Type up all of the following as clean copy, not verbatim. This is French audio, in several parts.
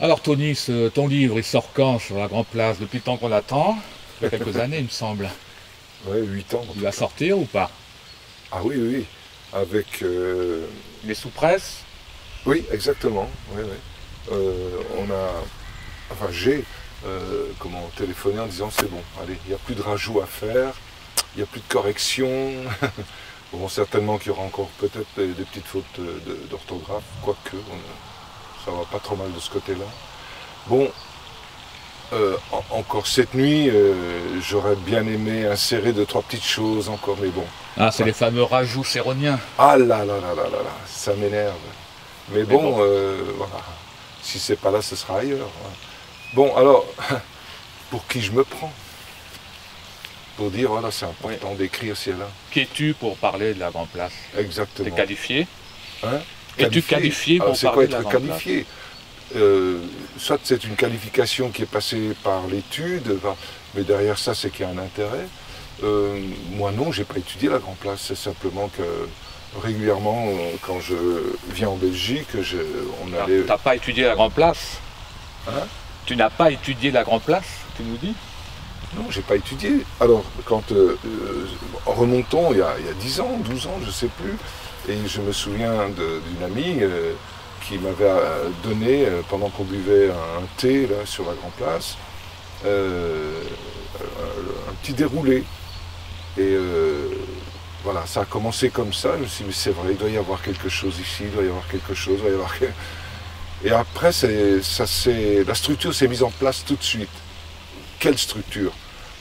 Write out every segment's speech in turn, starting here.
Alors Tony, ton livre, il sort quand sur la Grande Place? Depuis le temps qu'on l'attend? Il y a quelques années, il me semble. Ouais, 8 ans en Il tout va cas. sortir ou pas? Ah oui, oui, oui. Avec... Il est sous presse? Oui, exactement. Oui, oui. On a... Enfin, j'ai téléphoné en disant c'est bon, allez, il n'y a plus de rajout à faire, il n'y a plus de correction. Bon, certainement qu'il y aura encore peut-être des petites fautes d'orthographe, quoique, ça va pas trop mal de ce côté-là. Bon, encore cette nuit, j'aurais bien aimé insérer deux, trois petites choses encore, mais bon. Ah, c'est Voilà. les fameux rajouts séroniens. Ah là là là là là là, ça m'énerve. Mais Mais bon, bon, voilà. Si c'est pas là, ce sera ailleurs. Voilà. Bon, alors, pour qui je me prends? Pour dire, voilà, c'est oui. important d'écrire ci et là. Qui es-tu pour parler de la Grande Place? T'es Exactement. qualifié? Hein? Es-tu qualifié Alors, pour c'est quoi parler de la être Grande Place? qualifié? Soit c'est une qualification qui est passée par l'étude, mais derrière ça, c'est qu'il y a un intérêt. Moi, non, j'ai pas étudié la Grande Place. C'est simplement que régulièrement, quand je viens en Belgique, on Alors, allait. tu n'as pas étudié la Grande Place? Hein? Tu n'as pas étudié la Grande Place, tu nous dis? Non, j'ai pas étudié. Alors, remontons il y a 10 ans, 12 ans, je sais plus, et je me souviens d'une amie qui m'avait donné, pendant qu'on buvait un thé là, sur la Grand Place, un petit déroulé. Et voilà, ça a commencé comme ça. Je me suis dit, mais c'est vrai, il doit y avoir quelque chose ici, il doit y avoir quelque chose, il doit y avoir... Et après, la structure s'est mise en place tout de suite. Quelle structure?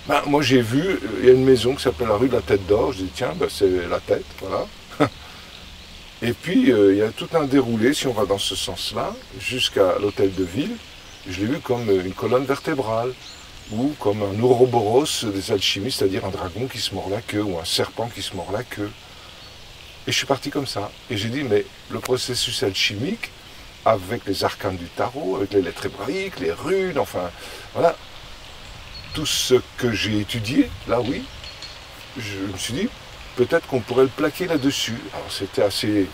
Ben, moi j'ai vu, il y a une maison qui s'appelle la rue de la Tête d'Or, je dis tiens, ben, c'est la tête, voilà. Et puis il y a tout un déroulé, si on va dans ce sens-là, jusqu'à l'hôtel de ville, je l'ai vu comme une colonne vertébrale, ou comme un ouroboros des alchimistes, c'est-à-dire un dragon qui se mord la queue, ou un serpent qui se mord la queue. Et je suis parti comme ça. Et j'ai dit, mais le processus alchimique, avec les arcanes du tarot, avec les lettres hébraïques, les runes, enfin, voilà, tout ce que j'ai étudié, là oui, je me suis dit, peut-être qu'on pourrait le plaquer là-dessus. Alors c'était assez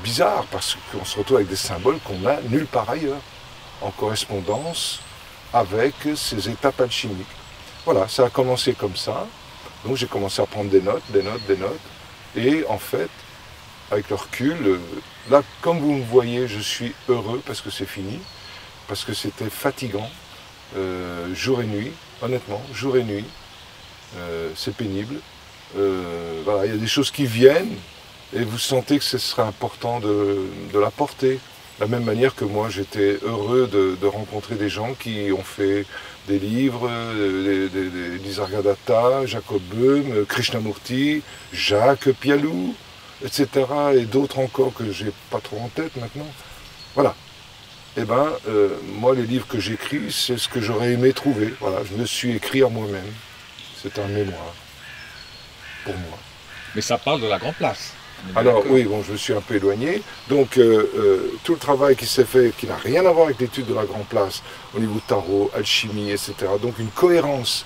bizarre, parce qu'on se retrouve avec des symboles qu'on n'a nulle part ailleurs, en correspondance avec ces étapes alchimiques. Voilà, ça a commencé comme ça. Donc j'ai commencé à prendre des notes, des notes, des notes. Et en fait, avec le recul, là, comme vous me voyez, je suis heureux parce que c'est fini, parce que c'était fatigant, jour et nuit, honnêtement, jour et nuit, c'est pénible. Voilà, il y a des choses qui viennent et vous sentez que ce serait important de la porter. De la même manière que moi, j'étais heureux de rencontrer des gens qui ont fait des livres, Nisargadatta, Jacob Böhm, Krishnamurti, Jacques Pialou, etc. Et d'autres encore que j'ai pas trop en tête maintenant. Voilà. Eh ben, moi, les livres que j'écris, c'est ce que j'aurais aimé trouver. Voilà, je me suis écrit à moi-même. C'est un mémoire pour moi. Mais ça parle de la Grande Place. On est bien Alors d'accord. oui, bon, je me suis un peu éloigné. Donc tout le travail qui s'est fait, qui n'a rien à voir avec l'étude de la Grand Place, au niveau tarot, alchimie, etc. Donc une cohérence,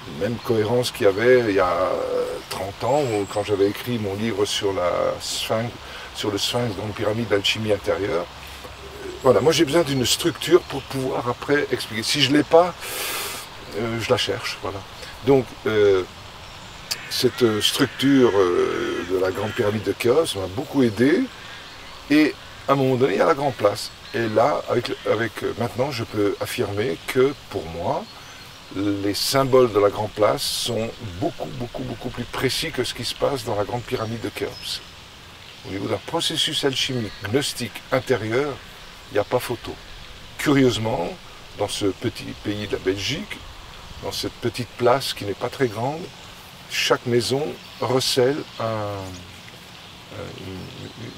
une même cohérence qu'il y avait il y a 30 ans, quand j'avais écrit mon livre sur sur le sphinx dans une pyramide d'alchimie intérieure. Voilà, moi j'ai besoin d'une structure pour pouvoir après expliquer. Si je ne l'ai pas, je la cherche. Voilà. Donc cette structure de la grande pyramide de Khéops m'a beaucoup aidé. Et à un moment donné, il y a la grande place. Et là, maintenant, je peux affirmer que pour moi, les symboles de la grande place sont beaucoup, beaucoup, beaucoup plus précis que ce qui se passe dans la grande pyramide de Khéops. Au niveau d'un processus alchimique, gnostique intérieur, il n'y a pas photo. Curieusement, dans ce petit pays de la Belgique, dans cette petite place qui n'est pas très grande, chaque maison recèle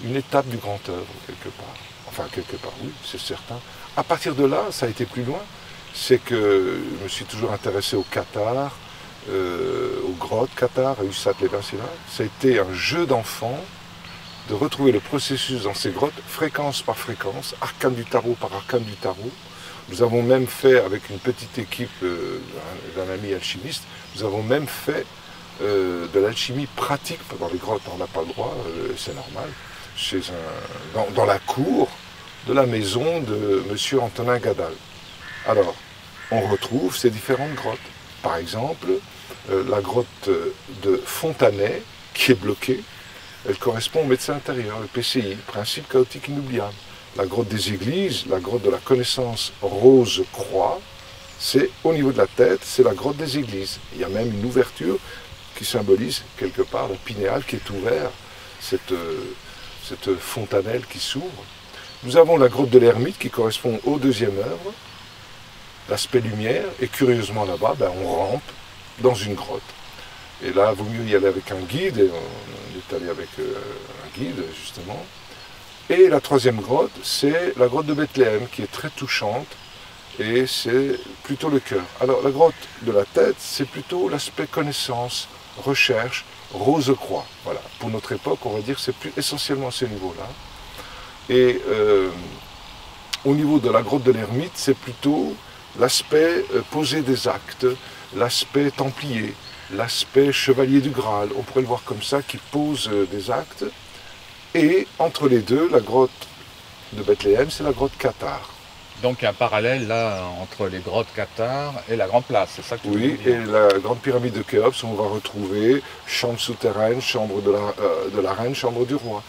une étape du grand œuvre, quelque part. Enfin, quelque part, oui, c'est certain. À partir de là, ça a été plus loin. C'est que je me suis toujours intéressé au Qatar, aux grottes Qatar, à Ussat les Bassina. Ça a été un jeu d'enfant de retrouver le processus dans ces grottes, fréquence par fréquence, arcane du tarot par arcane du tarot. Nous avons même fait, avec une petite équipe d'un ami alchimiste, nous avons même fait de l'alchimie pratique dans les grottes. On n'a pas le droit, c'est normal. Dans la cour de la maison de M. Antonin Gadal. Alors, on retrouve ces différentes grottes. Par exemple, la grotte de Fontanet, qui est bloquée, elle correspond au médecin intérieur, le PCI, principe chaotique inoubliable. La grotte des églises, la grotte de la connaissance Rose-Croix, c'est au niveau de la tête, c'est la grotte des églises. Il y a même une ouverture qui symbolise quelque part le pinéal qui est ouvert, cette fontanelle qui s'ouvre. Nous avons la grotte de l'ermite qui correspond au deuxième œuvre, l'aspect lumière, et curieusement là-bas, on rampe dans une grotte. Et là, il vaut mieux y aller avec un guide, et on est allé avec un guide justement. Et la troisième grotte, c'est la grotte de Bethléem, qui est très touchante, et c'est plutôt le cœur. Alors la grotte de la tête, c'est plutôt l'aspect connaissance, recherche, Rose-Croix. Voilà. Pour notre époque, on va dire que c'est plus essentiellement à ce niveau-là. Et au niveau de la grotte de l'ermite, c'est plutôt l'aspect posé des actes, l'aspect templier, l'aspect chevalier du Graal, on pourrait le voir comme ça, qui pose des actes. Et entre les deux, la grotte de Bethléem, c'est la grotte Cathare. Donc il y a un parallèle là entre les grottes Cathare et la Grande Place, c'est ça que tu veux dire? Oui, et la grande pyramide de Khéops, on va retrouver chambre souterraine, chambre de la reine, chambre du roi.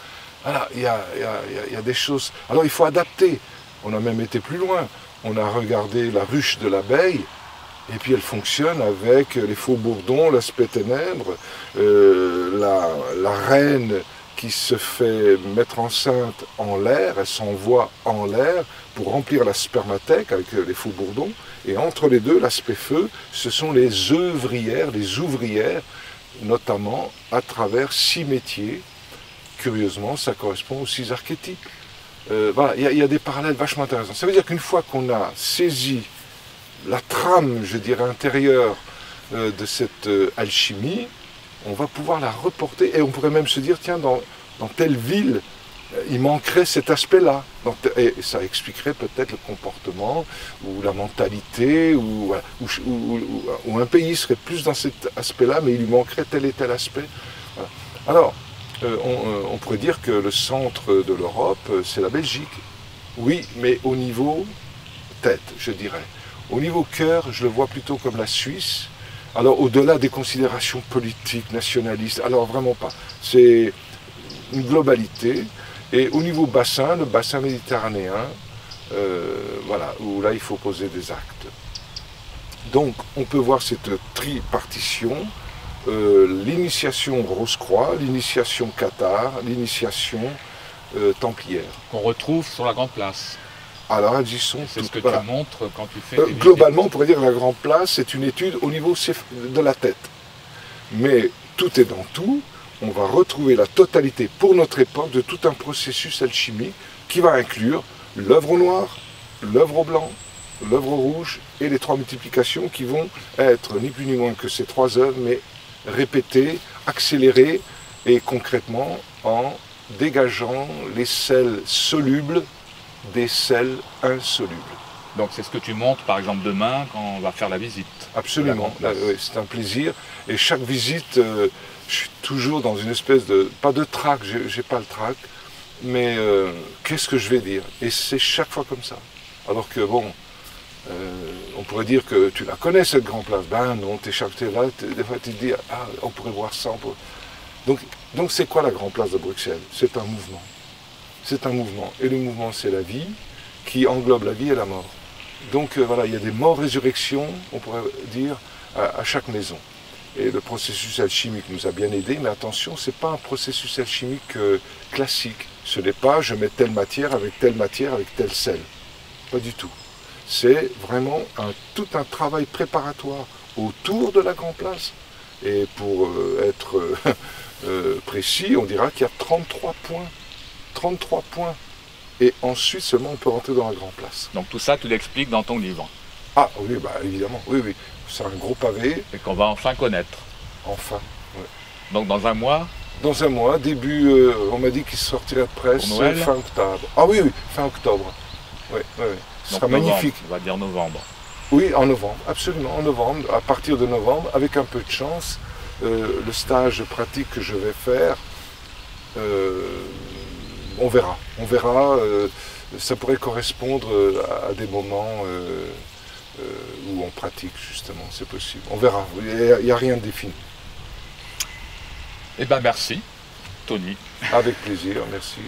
Voilà, il y a des choses. Alors il faut adapter. On a même été plus loin. On a regardé la ruche de l'abeille, et puis elle fonctionne avec les faux bourdons, l'aspect ténèbres, la reine qui se fait mettre enceinte en l'air, elle s'envoie en l'air pour remplir la spermathèque avec les faux bourdons, et entre les deux, l'aspect feu, ce sont les œuvrières, les ouvrières, notamment à travers 6 métiers. Curieusement, ça correspond aux 6 archétypes. Voilà, il y a des parallèles vachement intéressants. Ça veut dire qu'une fois qu'on a saisi la trame, je dirais, intérieure de cette alchimie, on va pouvoir la reporter, et on pourrait même se dire, tiens, dans telle ville, il manquerait cet aspect-là. Et ça expliquerait peut-être le comportement, ou la mentalité, ou un pays serait plus dans cet aspect-là, mais il lui manquerait tel et tel aspect. Voilà. Alors, on pourrait dire que le centre de l'Europe, c'est la Belgique. Oui, mais au niveau tête, je dirais. Au niveau cœur, je le vois plutôt comme la Suisse. Alors, au-delà des considérations politiques, nationalistes, alors vraiment pas. C'est une globalité. Et au niveau bassin, le bassin méditerranéen, voilà, où là, il faut poser des actes. Donc, on peut voir cette tripartition, l'initiation Rose-Croix, l'initiation Cathare, l'initiation templière. Qu'on retrouve sur la Grande Place. Alors elles y sont c'est toutes. Ce que Voilà. tu montres quand tu fais globalement, on pourrait dire que la Grande Place, c'est une étude au niveau de la tête. Mais tout est dans tout. On va retrouver la totalité pour notre époque de tout un processus alchimique qui va inclure l'œuvre au noir, l'œuvre au blanc, l'œuvre au rouge et les 3 multiplications qui vont être ni plus ni moins que ces 3 œuvres, mais répétées, accélérées et concrètement en dégageant les sels solubles des sels insolubles. Donc c'est ce que tu montres par exemple demain quand on va faire la visite. Absolument, c'est un plaisir. Et chaque visite, je suis toujours dans une espèce de, pas de trac, j'ai pas le trac, mais qu'est-ce que je vais dire? Et c'est chaque fois comme ça. Alors que bon, on pourrait dire que tu la connais cette grande place. Ben non, t'es là, des fois tu te dis, ah, on pourrait voir ça. Donc c'est quoi la grande place de Bruxelles? C'est un mouvement. C'est un mouvement. Et le mouvement, c'est la vie qui englobe la vie et la mort. Donc voilà, il y a des morts-résurrections, on pourrait dire, à chaque maison. Et le processus alchimique nous a bien aidés, mais attention, ce n'est pas un processus alchimique classique. Ce n'est pas je mets telle matière, avec tel sel. Pas du tout. C'est vraiment tout un travail préparatoire autour de la Grande Place. Et pour être précis, on dira qu'il y a 33 points. 33 points. Et ensuite seulement on peut rentrer dans la Grande Place. Donc tout ça, tu l'expliques dans ton livre. Ah oui, bah évidemment, oui, oui. C'est un gros pavé. Et qu'on va enfin connaître. Enfin, oui. Donc dans un mois? Dans un mois, début, on m'a dit qu'il sortirait de presse fin octobre. Ah oui, oui, fin octobre. Oui, oui, oui. Ce sera magnifique. On va dire novembre. Oui, en novembre, absolument, en novembre, à partir de novembre, avec un peu de chance, le stage pratique que je vais faire, on verra. On verra. Ça pourrait correspondre à des moments où on pratique, justement. C'est possible. On verra. Il n'y a rien de défini. Eh bien, merci, Tony. Avec plaisir, merci.